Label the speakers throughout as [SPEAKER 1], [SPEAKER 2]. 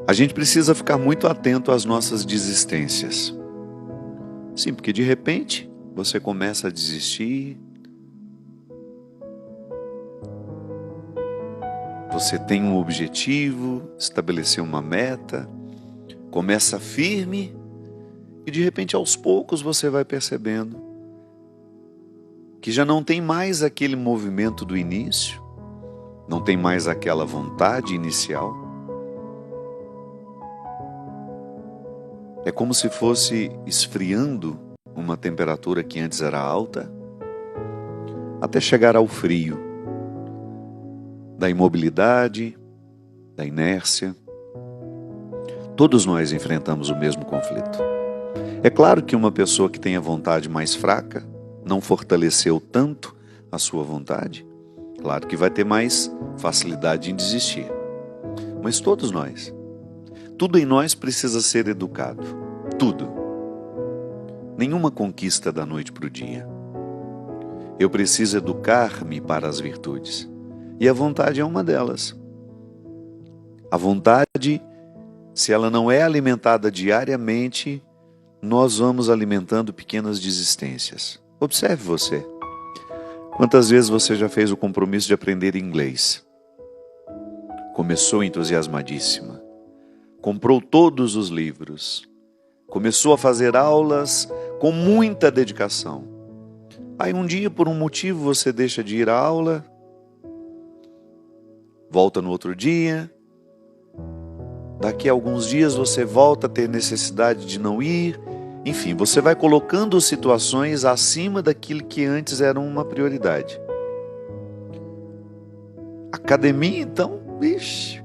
[SPEAKER 1] A gente precisa ficar muito atento às nossas desistências. Sim, porque de repente você começa a desistir, você tem um objetivo, estabeleceu uma meta, começa firme e de repente aos poucos você vai percebendo que já não tem mais aquele movimento do início, não tem mais aquela vontade inicial. É como se fosse esfriando uma temperatura que antes era alta, até chegar ao frio, da imobilidade, da inércia. Todos nós enfrentamos o mesmo conflito. É claro que uma pessoa que tem a vontade mais fraca, não fortaleceu tanto a sua vontade, claro que vai ter mais facilidade em desistir. Mas todos nós, tudo em nós precisa ser educado. Tudo. Nenhuma conquista da noite para o dia. Eu preciso educar-me para as virtudes. E a vontade é uma delas. A vontade, se ela não é alimentada diariamente, nós vamos alimentando pequenas desistências. Observe você. Quantas vezes você já fez o compromisso de aprender inglês? Começou entusiasmadíssima. Comprou todos os livros. Começou a fazer aulas com muita dedicação. Aí um dia, por um motivo, você deixa de ir à aula, volta no outro dia. Daqui a alguns dias você volta a ter necessidade de não ir. Enfim, você vai colocando situações acima daquilo que antes era uma prioridade. Academia, então, vixe,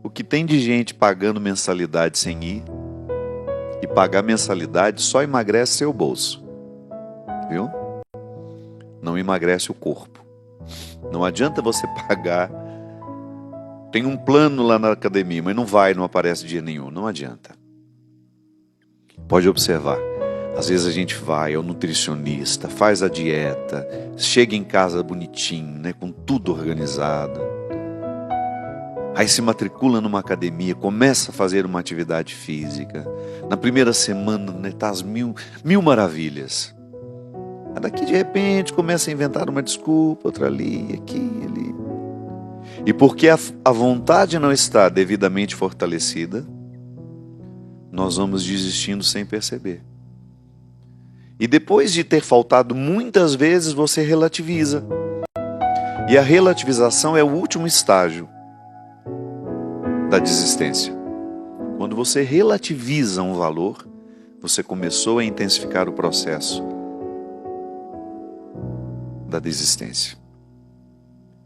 [SPEAKER 1] o que tem de gente pagando mensalidade sem ir, e pagar mensalidade só emagrece seu bolso, viu? Não emagrece o corpo. Não adianta você pagar. Tem um plano lá na academia, mas não aparece dia nenhum. Não adianta. Pode observar. Às vezes a gente vai ao nutricionista, faz a dieta, chega em casa bonitinho, né, com tudo organizado. Aí se matricula numa academia, começa a fazer uma atividade física. Na primeira semana, né, tá às mil maravilhas. Aí daqui de repente começa a inventar uma desculpa, outra ali, aqui, ali. E porque a vontade não está devidamente fortalecida, nós vamos desistindo sem perceber. E depois de ter faltado muitas vezes, você relativiza. E a relativização é o último estágio da desistência. Quando você relativiza um valor, você começou a intensificar o processo da desistência.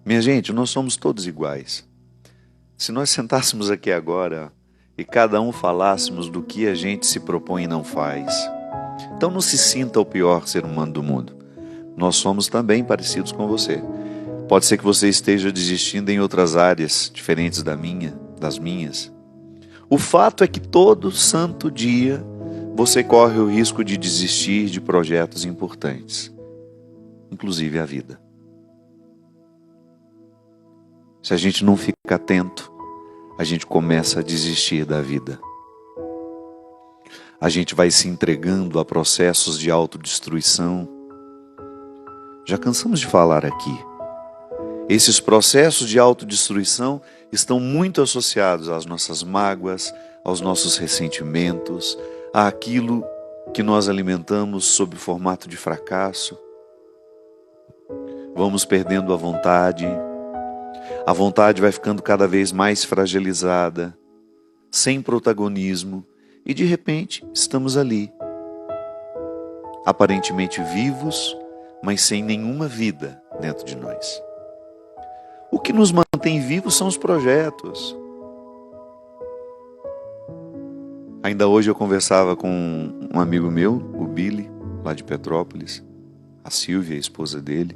[SPEAKER 1] Minha gente, nós somos todos iguais. Se nós sentássemos aqui agora e cada um falássemos do que a gente se propõe e não faz, então não se sinta o pior ser humano do mundo. Nós somos também parecidos com você. Pode ser que você esteja desistindo em outras áreas diferentes das minhas. O fato é que todo santo dia você corre o risco de desistir de projetos importantes, inclusive a vida. Se a gente não fica atento, a gente começa a desistir da vida. A gente vai se entregando a processos de autodestruição. Já cansamos de falar aqui. Esses processos de autodestruição estão muito associados às nossas mágoas, aos nossos ressentimentos, àquilo que nós alimentamos sob o formato de fracasso. Vamos perdendo a vontade vai ficando cada vez mais fragilizada, sem protagonismo, e de repente estamos ali, aparentemente vivos, mas sem nenhuma vida dentro de nós. O que nos mantém vivos são os projetos. Ainda hoje eu conversava com um amigo meu, o Billy, lá de Petrópolis, a Silvia, a esposa dele,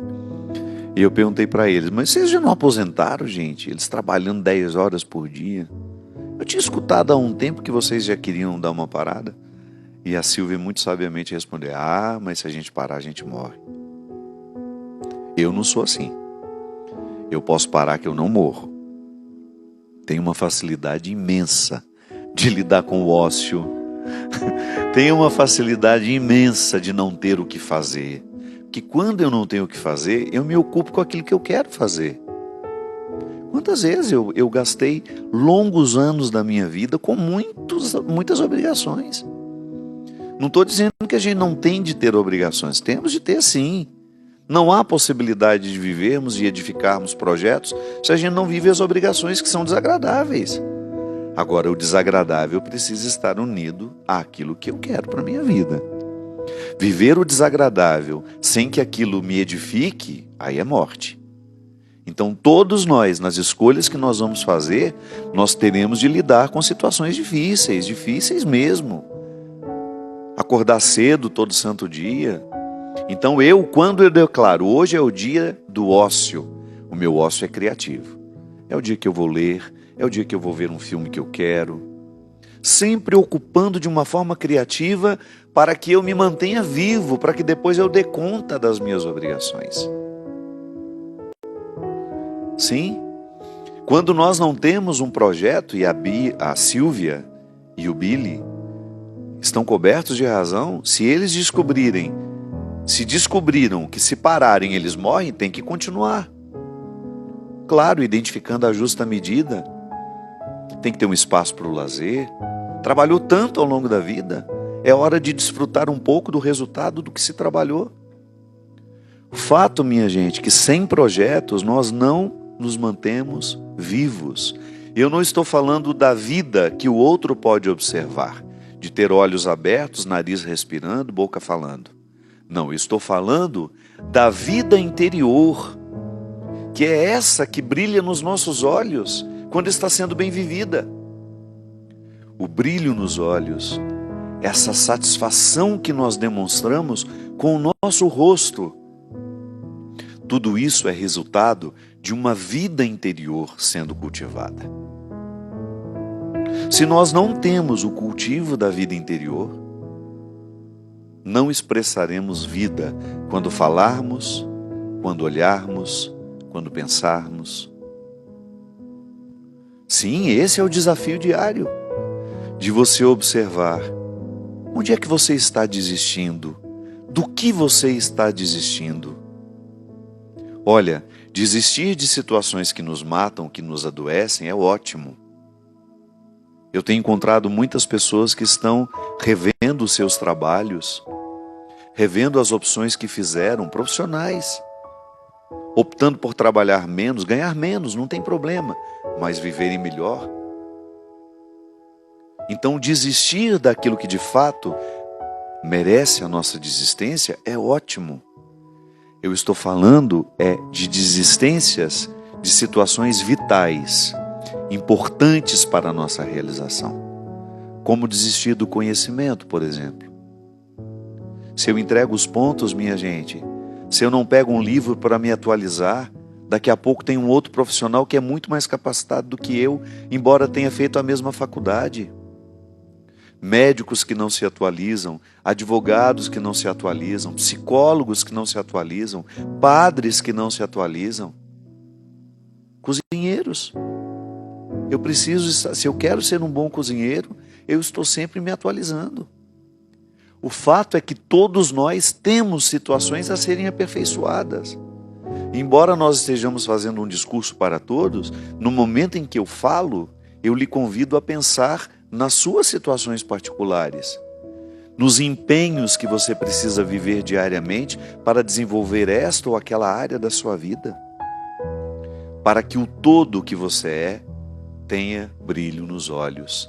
[SPEAKER 1] e eu perguntei para eles, mas vocês já não aposentaram, gente? Eles trabalhando 10 horas por dia. Eu tinha escutado há um tempo que vocês já queriam dar uma parada. E a Silvia muito sabiamente respondeu, mas se a gente parar, a gente morre. Eu não sou assim. Eu posso parar que eu não morro. Tenho uma facilidade imensa de lidar com o ócio. Tenho uma facilidade imensa de não ter o que fazer. Porque quando eu não tenho o que fazer, eu me ocupo com aquilo que eu quero fazer. Quantas vezes eu gastei longos anos da minha vida com muitas obrigações. Não estou dizendo que a gente não tem de ter obrigações. Temos de ter, sim. Não há possibilidade de vivermos e edificarmos projetos se a gente não vive as obrigações que são desagradáveis. Agora, o desagradável precisa estar unido àquilo que eu quero para a minha vida. Viver o desagradável sem que aquilo me edifique, aí é morte. Então, todos nós, nas escolhas que nós vamos fazer, nós teremos de lidar com situações difíceis, difíceis mesmo. Acordar cedo todo santo dia. Então, quando eu declaro, hoje é o dia do ócio, o meu ócio é criativo. É o dia que eu vou ler, é o dia que eu vou ver um filme que eu quero. Sempre ocupando de uma forma criativa para que eu me mantenha vivo, para que depois eu dê conta das minhas obrigações. Sim, quando nós não temos um projeto e a Silvia e o Billy estão cobertos de razão, se eles descobriram que se pararem eles morrem, tem que continuar. Claro, identificando a justa medida, tem que ter um espaço para o lazer. Trabalhou tanto ao longo da vida, é hora de desfrutar um pouco do resultado do que se trabalhou. O fato, minha gente, que sem projetos nós não nos mantemos vivos. Eu não estou falando da vida que o outro pode observar, de ter olhos abertos, nariz respirando, boca falando. Não, eu estou falando da vida interior, que é essa que brilha nos nossos olhos quando está sendo bem vivida. O brilho nos olhos, essa satisfação que nós demonstramos com o nosso rosto. Tudo isso é resultado de uma vida interior sendo cultivada. Se nós não temos o cultivo da vida interior, não expressaremos vida quando falarmos, quando olharmos, quando pensarmos. Sim, esse é o desafio diário, de você observar onde é que você está desistindo, do que você está desistindo. Olha, desistir de situações que nos matam, que nos adoecem, é ótimo. Eu tenho encontrado muitas pessoas que estão revendo os seus trabalhos, revendo as opções que fizeram, profissionais, optando por trabalhar menos, ganhar menos, não tem problema, mas viverem melhor. Então, desistir daquilo que de fato merece a nossa desistência é ótimo. Eu estou falando de desistências de situações vitais, importantes para a nossa realização. Como desistir do conhecimento, por exemplo. Se eu entrego os pontos, minha gente, se eu não pego um livro para me atualizar, daqui a pouco tem um outro profissional que é muito mais capacitado do que eu, embora tenha feito a mesma faculdade. Médicos que não se atualizam, advogados que não se atualizam, psicólogos que não se atualizam, padres que não se atualizam, cozinheiros. Se eu quero ser um bom cozinheiro, eu estou sempre me atualizando. O fato é que todos nós temos situações a serem aperfeiçoadas. Embora nós estejamos fazendo um discurso para todos, no momento em que eu falo, eu lhe convido a pensar nas suas situações particulares, nos empenhos que você precisa viver diariamente para desenvolver esta ou aquela área da sua vida, para que o todo que você é tenha brilho nos olhos